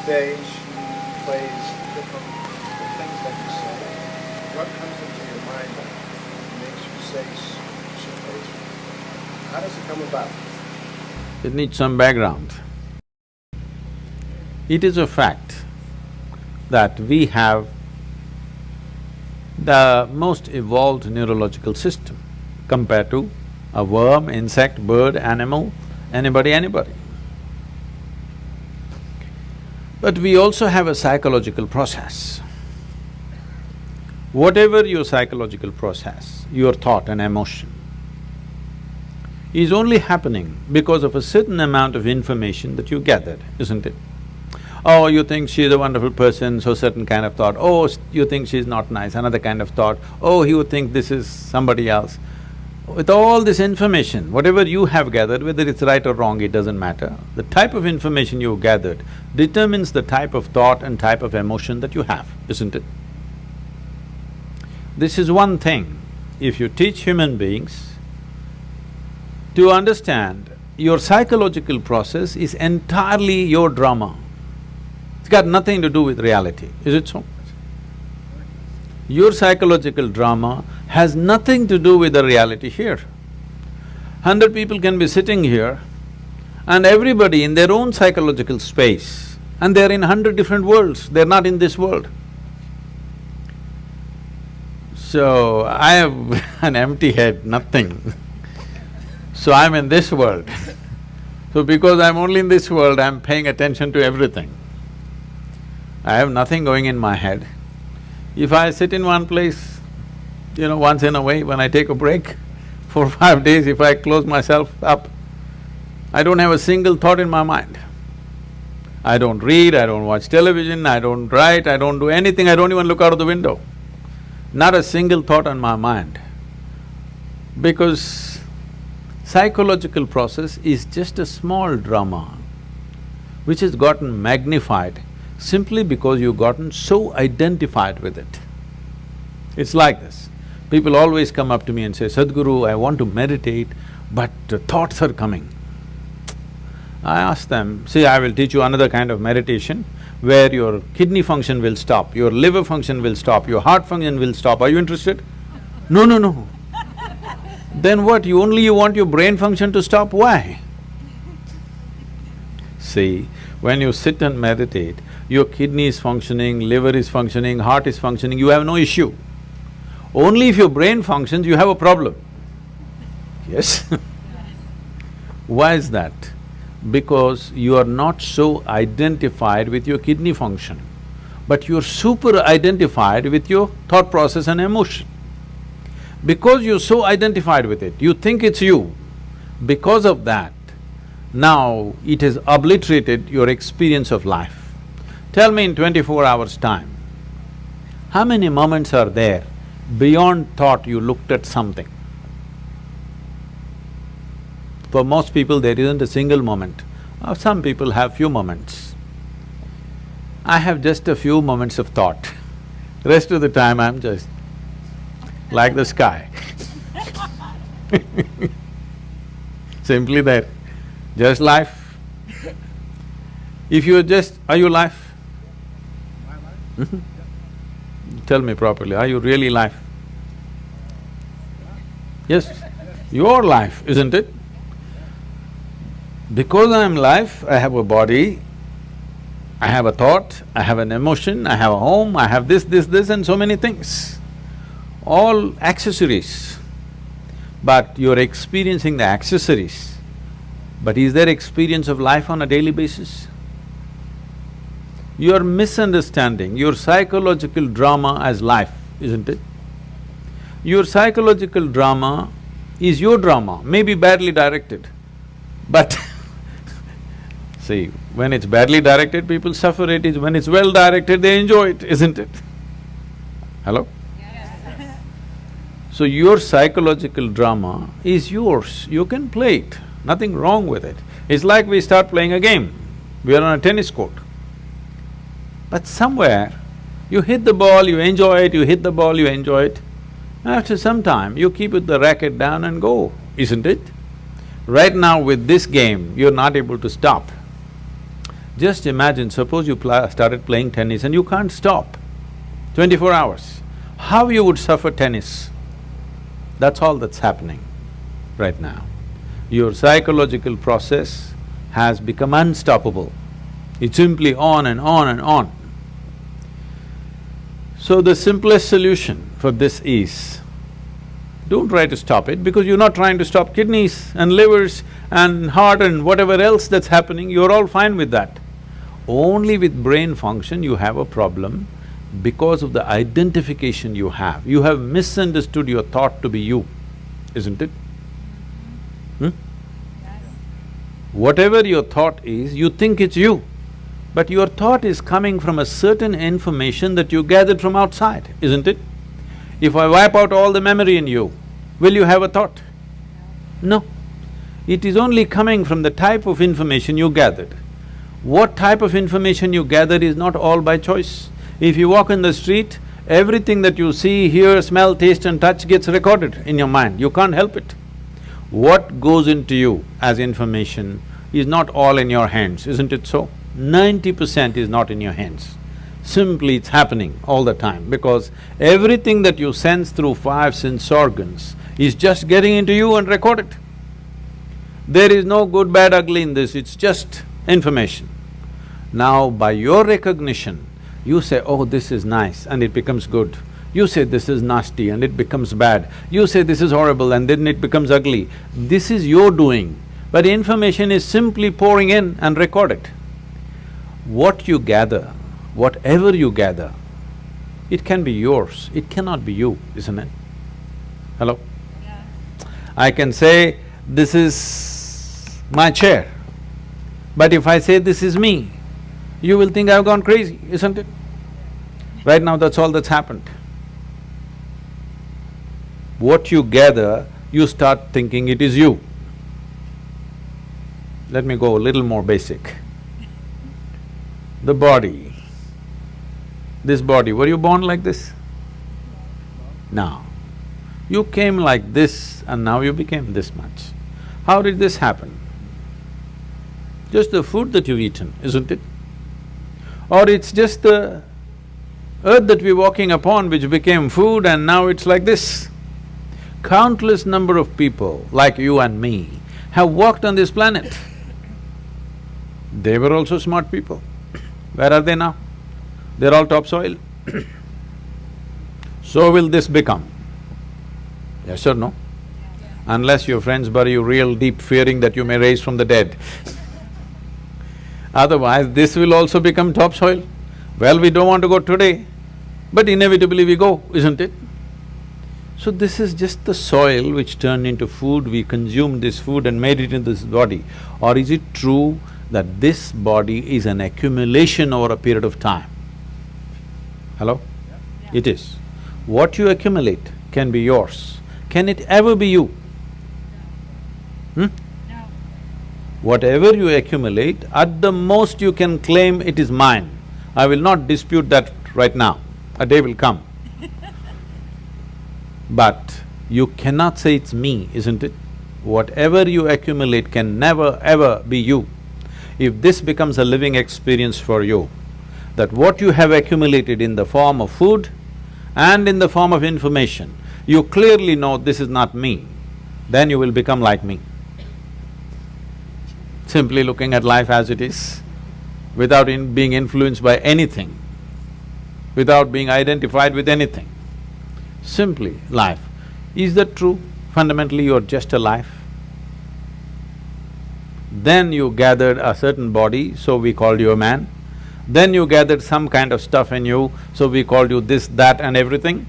stage plays different the things that you say. What comes into your mind that makes you say certain things? How does it come about? It needs some background. It is a fact that we have the most evolved neurological system compared to a worm, insect, bird, animal, anybody. But we also have a psychological process. Whatever your psychological process, your thought and emotion, is only happening because of a certain amount of information that you gathered, isn't it? Oh, you think she's a wonderful person, so certain kind of thought. Oh, you think she's not nice, another kind of thought. Oh, you think this is somebody else. With all this information, whatever you have gathered, whether it's right or wrong, it doesn't matter. The type of information you gathered determines the type of thought and type of emotion that you have, isn't it? This is one thing. If you teach human beings to understand your psychological process is entirely your drama. It's got nothing to do with reality, is it so? Your psychological drama has nothing to do with the reality here. 100 people can be sitting here and everybody in their own psychological space, and they're in 100 different worlds, they're not in this world. So, I have an empty head, nothing. So I'm in this world. So because I'm only in this world, I'm paying attention to everything. I have nothing going in my head. If I sit in one place, once in a way, when I take a break, 4 or 5 days, if I close myself up, I don't have a single thought in my mind. I don't read, I don't watch television, I don't write, I don't do anything, I don't even look out of the window. Not a single thought on my mind. Because psychological process is just a small drama which has gotten magnified simply because you've gotten so identified with it. It's like this. People always come up to me and say, Sadhguru, I want to meditate, but thoughts are coming. I ask them, see, I will teach you another kind of meditation where your kidney function will stop, your liver function will stop, your heart function will stop. Are you interested? No. Then what, you want your brain function to stop? Why? See, when you sit and meditate, your kidney is functioning, liver is functioning, heart is functioning, you have no issue. Only if your brain functions, you have a problem. Yes? Why is that? Because you are not so identified with your kidney function, but you're super identified with your thought process and emotion. Because you're so identified with it, you think it's you. Because of that, now it has obliterated your experience of life. Tell me in 24 hours' time, how many moments are there beyond thought you looked at something? For most people, there isn't a single moment. Some people have few moments. I have just a few moments of thought. Rest of the time, I'm just like the sky. Simply there, just life. If you're just… are you life? Tell me properly, are you really life? Yes, your life, isn't it? Because I'm life, I have a body, I have a thought, I have an emotion, I have a home, I have this and so many things. All accessories. But you're experiencing the accessories. But is there experience of life on a daily basis? You're misunderstanding your psychological drama as life, isn't it? Your psychological drama is your drama, maybe badly directed, but see, when it's badly directed, people suffer it, when it's well directed, they enjoy it, isn't it? Hello? Yes. So your psychological drama is yours, you can play it, nothing wrong with it. It's like we start playing a game, we are on a tennis court. But somewhere, you hit the ball, you enjoy it, you hit the ball, you enjoy it. After some time, you keep the racket down and go, isn't it? Right now with this game, you're not able to stop. Just imagine, suppose you started playing tennis and you can't stop 24 hours. How you would suffer tennis? That's all that's happening right now. Your psychological process has become unstoppable. It's simply on and on and on. So the simplest solution for this is, don't try to stop it because you're not trying to stop kidneys and livers and heart and whatever else that's happening, you're all fine with that. Only with brain function you have a problem because of the identification you have. You have misunderstood your thought to be you, isn't it? Whatever your thought is, you think it's you, but your thought is coming from a certain information that you gathered from outside, isn't it? If I wipe out all the memory in you, will you have a thought? No. It is only coming from the type of information you gathered. What type of information you gather is not all by choice. If you walk in the street, everything that you see, hear, smell, taste and touch gets recorded in your mind, you can't help it. What goes into you as information is not all in your hands, isn't it so? 90% is not in your hands. Simply it's happening all the time because everything that you sense through five sense organs is just getting into you and recorded. There is no good, bad, ugly in this, it's just information. Now by your recognition, you say, oh, this is nice and it becomes good. You say this is nasty and it becomes bad. You say this is horrible and then it becomes ugly. This is your doing, but information is simply pouring in and recorded. What you gather, whatever you gather, it can be yours, it cannot be you, isn't it? Hello? Yeah. I can say, this is my chair, but if I say this is me, you will think I've gone crazy, isn't it? Right now, that's all that's happened. What you gather, you start thinking it is you. Let me go a little more basic. The body, this body, were you born like this? No. You came like this and now you became this much. How did this happen? Just the food that you've eaten, isn't it? Or it's just the earth that we're walking upon which became food and now it's like this. Countless number of people like you and me have walked on this planet. They were also smart people. Where are they now? They're all topsoil. So will this become? Yes or no? Unless your friends bury you real deep, fearing that you may rise from the dead. Otherwise, this will also become topsoil. Well, we don't want to go today, but inevitably we go, isn't it? So this is just the soil which turned into food, we consumed this food and made it into this body. Or is it true that this body is an accumulation over a period of time? Hello? Yeah. It is. What you accumulate can be yours. Can it ever be you? No. Whatever you accumulate, at the most you can claim it is mine. I will not dispute that right now, a day will come. But you cannot say it's me, isn't it? Whatever you accumulate can never ever be you. If this becomes a living experience for you, that what you have accumulated in the form of food and in the form of information, you clearly know this is not me, then you will become like me. Simply looking at life as it is, without being influenced by anything, without being identified with anything. Simply life. Is that true? Fundamentally, you're just a life. Then you gathered a certain body, so we called you a man. Then you gathered some kind of stuff in you, so we called you this, that and everything.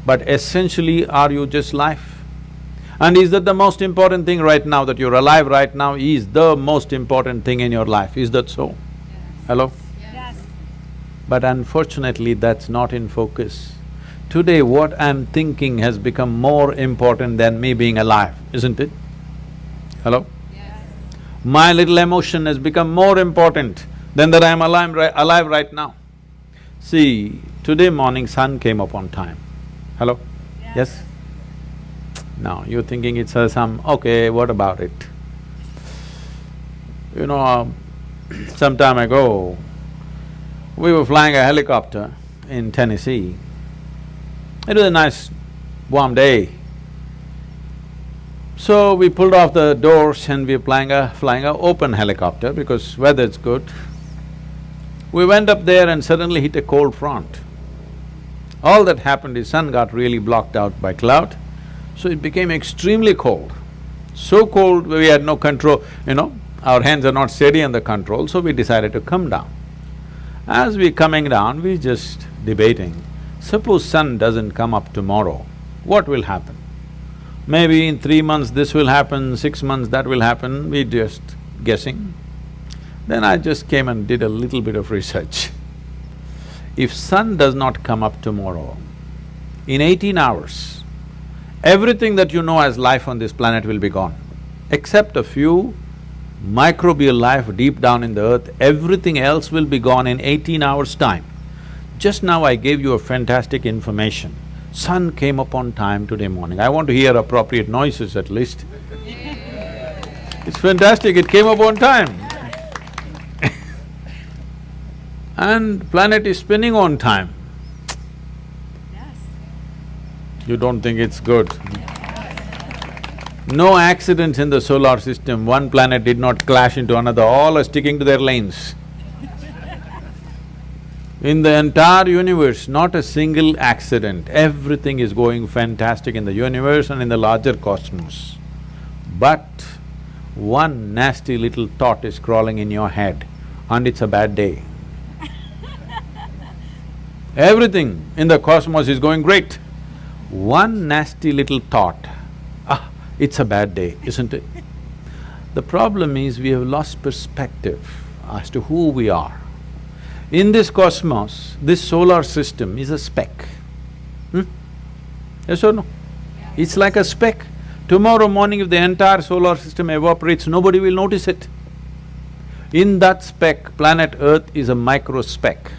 But essentially, are you just life? And is that the most important thing right now, that you're alive right now is the most important thing in your life, is that so? Yes. Hello? Yes. But unfortunately, that's not in focus. Today, what I'm thinking has become more important than me being alive, isn't it? Hello? Yes. My little emotion has become more important than that I'm alive right now. See, today morning sun came up on time. Hello? Yes? Now, you're thinking it's some… okay, what about it? You know, some time ago, we were flying a helicopter in Tennessee. It was a nice warm day. So we pulled off the doors and we were flying a open helicopter because weather's good. We went up there and suddenly hit a cold front. All that happened is sun got really blocked out by cloud, so it became extremely cold. So cold we had no control, our hands are not steady on the control, so we decided to come down. As we coming down, we just debating, suppose sun doesn't come up tomorrow, what will happen? Maybe in 3 months this will happen, 6 months that will happen, we just guessing. Then I just came and did a little bit of research. If sun does not come up tomorrow, in 18 hours, everything that you know as life on this planet will be gone. Except a few microbial life deep down in the earth, everything else will be gone in 18 hours' time. Just now I gave you a fantastic information. Sun came up on time today morning. I want to hear appropriate noises at least. It's fantastic, it came up on time. And planet is spinning on time. Yes. You don't think it's good? No accidents in the solar system, one planet did not clash into another, all are sticking to their lanes. In the entire universe, not a single accident, everything is going fantastic in the universe and in the larger cosmos. But one nasty little thought is crawling in your head and it's a bad day. Everything in the cosmos is going great. One nasty little thought, it's a bad day, isn't it? The problem is we have lost perspective as to who we are. In this cosmos, this solar system is a speck. Yes or no? It's like a speck. Tomorrow morning if the entire solar system evaporates, nobody will notice it. In that speck, planet Earth is a micro speck.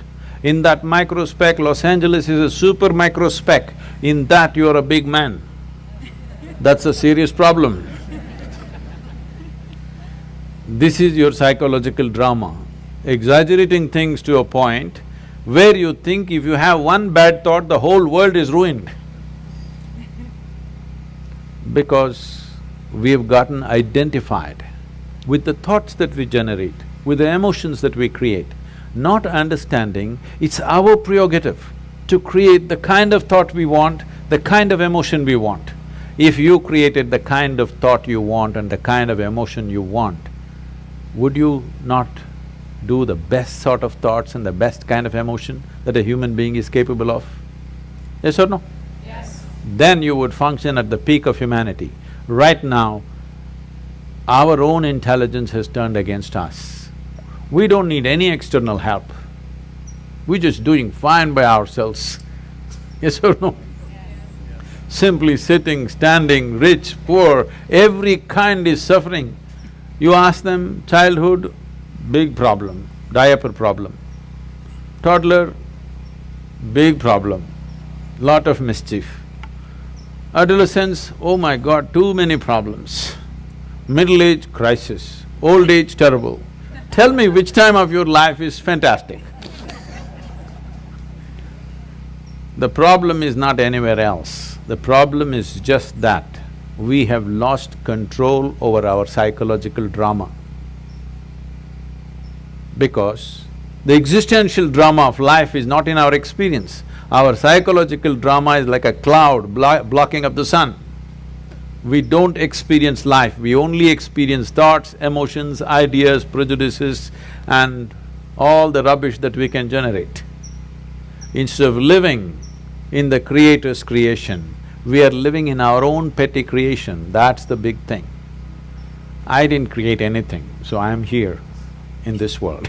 In that micro speck, Los Angeles is a super micro speck. In that, you are a big man. That's a serious problem. This is your psychological drama, exaggerating things to a point where you think if you have one bad thought, the whole world is ruined. Because we have gotten identified with the thoughts that we generate, with the emotions that we create, not understanding it's our prerogative to create the kind of thought we want, the kind of emotion we want. If you created the kind of thought you want and the kind of emotion you want, would you not do the best sort of thoughts and the best kind of emotion that a human being is capable of? Yes or no? Yes. Then you would function at the peak of humanity. Right now, our own intelligence has turned against us. We don't need any external help. We're just doing fine by ourselves. Yes or no? Yes. Simply sitting, standing, rich, poor, every kind is suffering. You ask them, childhood, big problem, diaper problem. Toddler, big problem, lot of mischief. Adolescence, oh my God, too many problems. Middle age, crisis. Old age, terrible. Tell me which time of your life is fantastic. The problem is not anywhere else. The problem is just that we have lost control over our psychological drama. Because the existential drama of life is not in our experience. Our psychological drama is like a cloud blocking up the sun. We don't experience life, we only experience thoughts, emotions, ideas, prejudices and all the rubbish that we can generate. Instead of living in the Creator's creation, we are living in our own petty creation, that's the big thing. I didn't create anything, so I am here in this world.